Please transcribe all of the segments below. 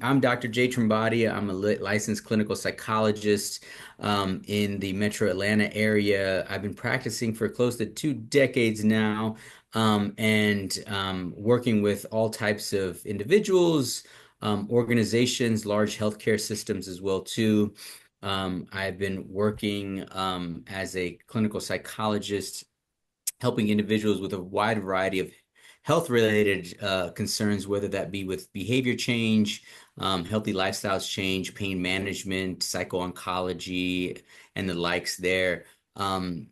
I'm Dr. Trambadia. I'm a licensed clinical psychologist in the Metro Atlanta area. I've been practicing for close to 2 decades now, and working with all types of individuals, organizations, large healthcare systems as well too. I've been working as a clinical psychologist helping individuals with a wide variety of health-related concerns, whether that be with behavior change, healthy lifestyles change, pain management, psycho-oncology, and the likes there. And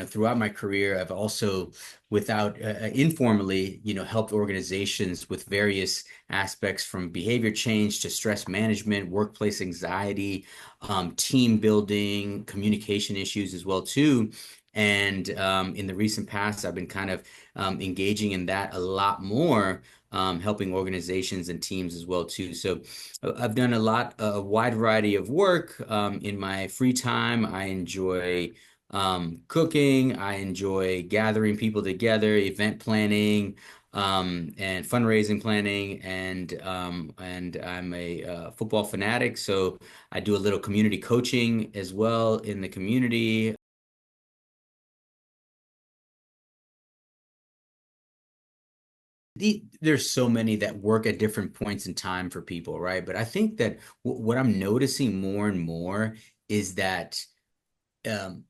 throughout my career, I've also, without informally, helped organizations with various aspects from behavior change to stress management, workplace anxiety, team building, communication issues as well too. And in the recent past, I've been kind of engaging in that a lot more, helping organizations and teams as well too. So I've done a wide variety of work in my free time. I enjoy cooking. I enjoy gathering people together, event planning, and fundraising planning, and I'm a football fanatic, so I do a little community coaching as well in the community. There's so many that work at different points in time for people, right? But I think that what I'm noticing more and more is that um,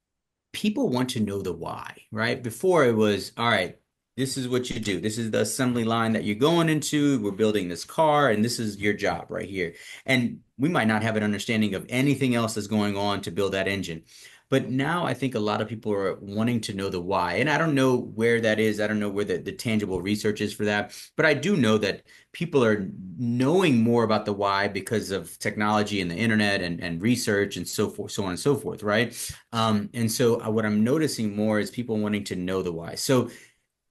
people want to know the why, right? Before it was, all right, this is what you do. This is the assembly line that you're going into. We're building this car, and this is your job right here. And we might not have an understanding of anything else that's going on to build that engine. But now I think a lot of people are wanting to know the why. And I don't know where that is. I don't know where the tangible research is for that. But I do know that people are knowing more about the why because of technology and the internet and research and so forth, so on and so forth, right? And so what I'm noticing more is people wanting to know the why. So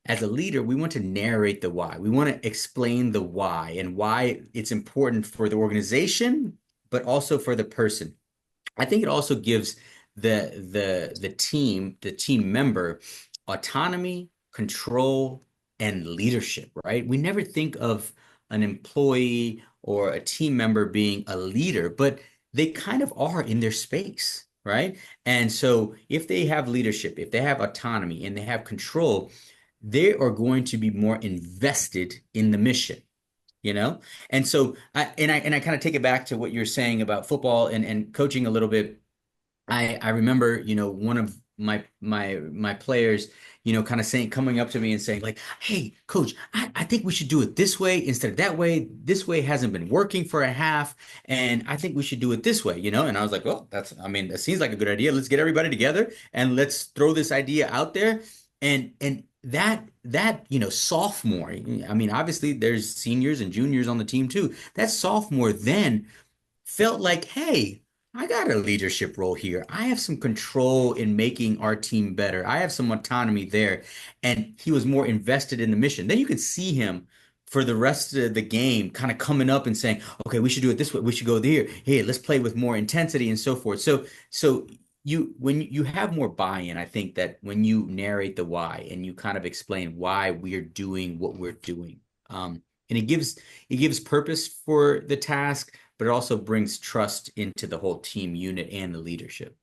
as a leader, we want to narrate the why. We want to explain the why and why it's important for the organization, but also for the person. I think it also gives the team member autonomy, control, and leadership, right? We never think of an employee or a team member being a leader, but they kind of are in their space, right? And so if they have leadership, if they have autonomy and they have control, they are going to be more invested in the mission, you know? And so I kind of take it back to what you're saying about football and coaching a little bit. I remember, one of my players, kind of saying, coming up to me and saying, like, "Hey, coach, I think we should do it this way instead of that way. This way hasn't been working for a half, and I think we should do it this way." And I was like, "Well, I mean, it seems like a good idea. Let's get everybody together and let's throw this idea out there." And that, sophomore, I mean, obviously there's seniors and juniors on the team too. That sophomore then felt like, hey, I got a leadership role here. I have some control in making our team better. I have some autonomy there. And he was more invested in the mission. Then you could see him for the rest of the game kind of coming up and saying, okay, we should do it this way. We should go there. Hey, let's play with more intensity and so forth. So when you have more buy-in, I think that when you narrate the why and you kind of explain why we're doing what we're doing, and it gives purpose for the task, but it also brings trust into the whole team unit and the leadership.